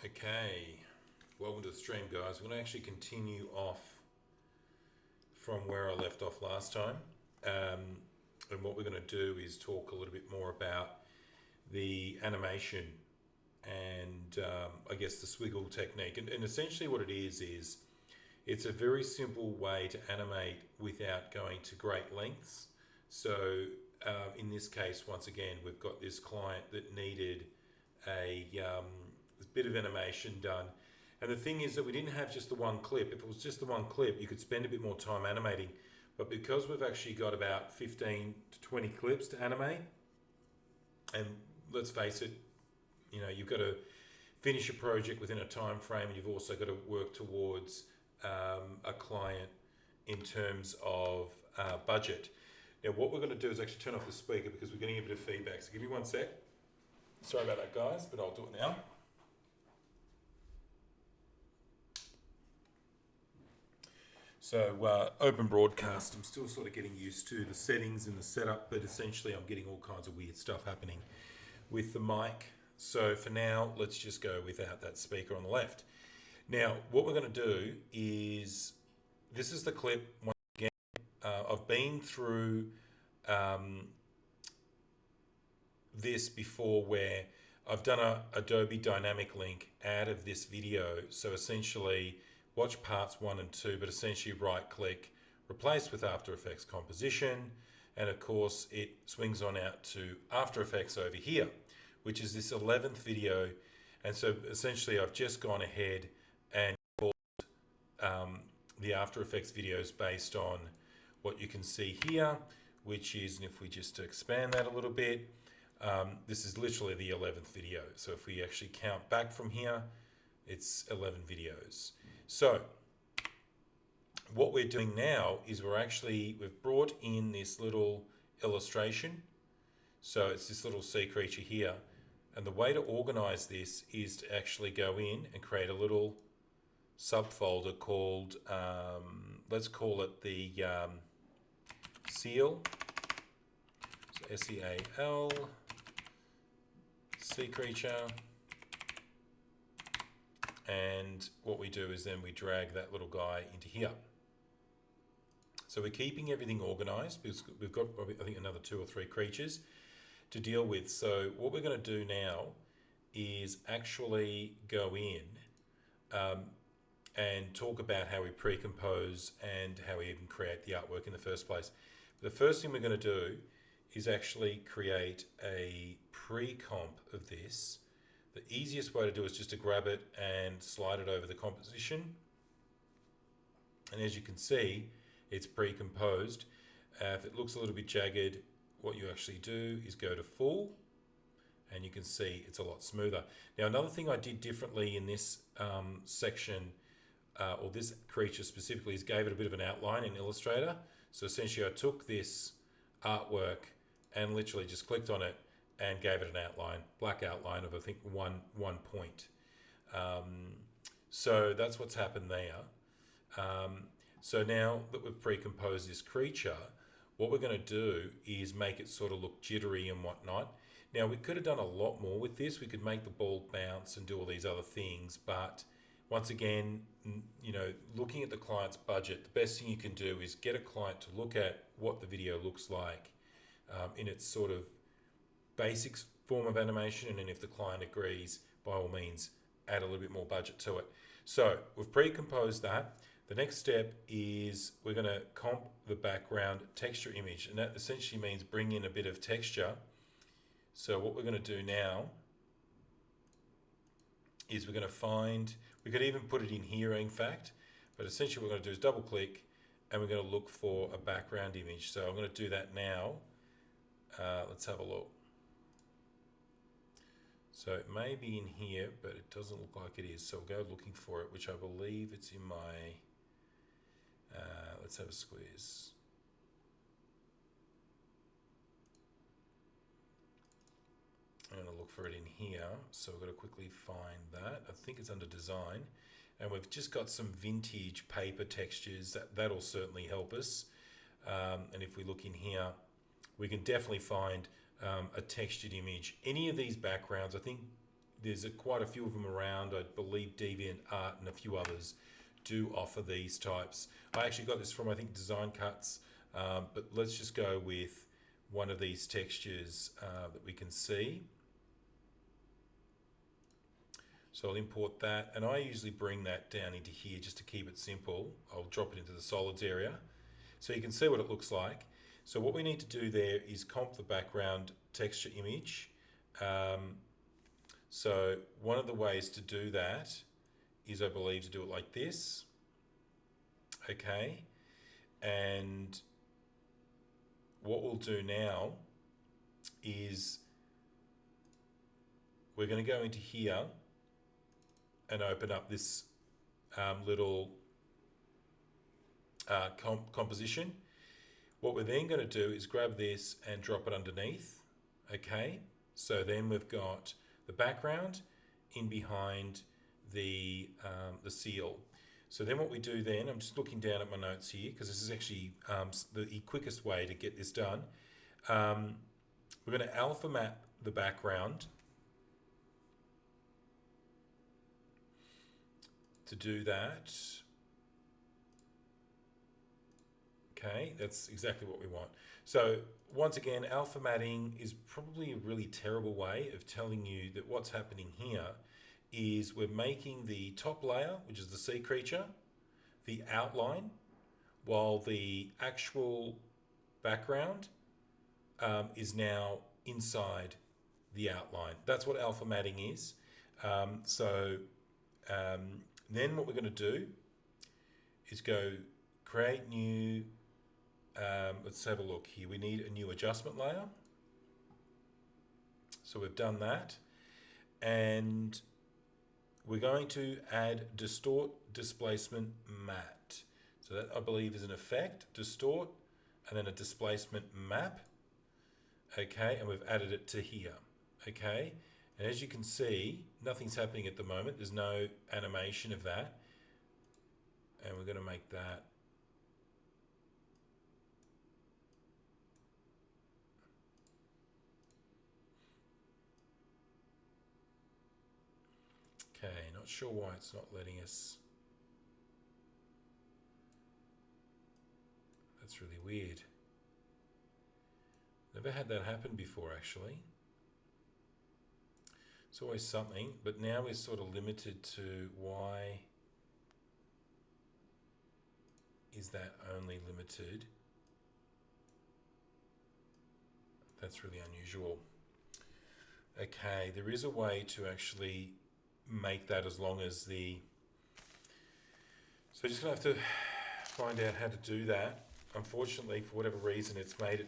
Okay, welcome to the stream, guys. We're going to actually continue off from where I left off last time. And what we're going to do is talk a little bit more about the animation and I guess the Squiggle technique. And essentially what it is it's a very simple way to animate without going to great lengths. So in this case, once again, we've got this client that needed a bit of animation done. And the thing is that we didn't have just the one clip. If it was just the one clip, you could spend a bit more time animating. But because we've actually got about 15 to 20 clips to animate, and let's face it, you know, you've got to finish a project within a time frame, and you've also got to work towards a client in terms of budget. Now, what we're going to do is actually turn off the speaker because we're getting a bit of feedback. So give me one sec. Sorry about that, guys, but I'll do it now. So open broadcast, I'm still sort of getting used to the settings and the setup, but essentially I'm getting all kinds of weird stuff happening with the mic. So for now, let's just go without that speaker on the left. Now, what we're going to do is, this is the clip. Once again, I've been through this before where I've done a Adobe Dynamic Link out of this video. So essentially, watch parts 1 and 2, but essentially right click, replace with After Effects Composition, and of course it swings on out to After Effects over here, which is this 11th video. And so essentially I've just gone ahead and called the After Effects videos based on what you can see here, which is, and if we just expand that a little bit, this is literally the 11th video. So if we actually count back from here, it's 11 videos. So what we're doing now is we've brought in this little illustration. So it's this little sea creature here. And the way to organize this is to actually go in and create a little subfolder called, let's call it the seal. So SEAL, sea creature. And what we do is then we drag that little guy into here. So we're keeping everything organized because we've got probably, I think, another 2 or 3 creatures to deal with. So what we're going to do now is actually go in and talk about how we pre-compose and how we even create the artwork in the first place. The first thing we're going to do is actually create a pre-comp of this. The easiest way to do it is just to grab it and slide it over the composition. And as you can see, it's pre-composed. If it looks a little bit jagged, what you actually do is go to full, and you can see it's a lot smoother. Now, another thing I did differently in this section, or this creature specifically, is gave it a bit of an outline in Illustrator. So essentially I took this artwork and literally just clicked on it and gave it an outline, black outline of, I think, one point. So that's what's happened there. So now that we've pre-composed this creature, what we're going to do is make it sort of look jittery and whatnot. Now, we could have done a lot more with this. We could make the ball bounce and do all these other things, but once again, you know, looking at the client's budget, the best thing you can do is get a client to look at what the video looks like in its sort of basic form of animation, and then if the client agrees, by all means, add a little bit more budget to it. So we've pre-composed that. The next step is we're going to comp the background texture image, and that essentially means bring in a bit of texture. So what we're going to do now is we're going to find, we could even put it in here in fact, but essentially what we're going to do is double click and we're going to look for a background image. So I'm going to do that now. Let's have a look. So it may be in here, but it doesn't look like it is. So we'll go looking for it, which I believe it's in my, let's have a squeeze. I'm going to look for it in here. So we've got to quickly find that. I think it's under design. And we've just got some vintage paper textures. That'll certainly help us. And if we look in here, we can definitely find a textured image. Any of these backgrounds, I think there's quite a few of them around. I believe DeviantArt and a few others do offer these types. I actually got this from, I think, Design Cuts, but let's just go with one of these textures that we can see. So I'll import that, and I usually bring that down into here just to keep it simple. I'll drop it into the solids area so you can see what it looks like. So what we need to do there is comp the background texture image. So one of the ways to do that is, I believe, to do it like this. Okay, and what we'll do now is we're going to go into here and open up this little composition. What we're then going to do is grab this and drop it underneath. Okay, so then we've got the background in behind the seal. So then what we do then, I'm just looking down at my notes here because this is actually the quickest way to get this done. We're going to alpha map the background. To do that, okay, that's exactly what we want. So once again, alpha matting is probably a really terrible way of telling you that what's happening here is we're making the top layer, which is the sea creature, the outline, while the actual background is now inside the outline. That's what alpha matting is. Then what we're going to do is go create new, let's have a look here. We need a new adjustment layer. So we've done that. And we're going to add distort displacement matte. So that, I believe, is an effect, distort, and then a displacement map. Okay, and we've added it to here. Okay. And as you can see, nothing's happening at the moment. There's no animation of that. And we're going to make that okay, not sure why it's not letting us. That's really weird. Never had that happen before, actually. It's always something, but now we're sort of limited to why is that only limited? That's really unusual. Okay, there is a way to actually make that as long as the... So just gonna have to find out how to do that. Unfortunately, for whatever reason, it's made it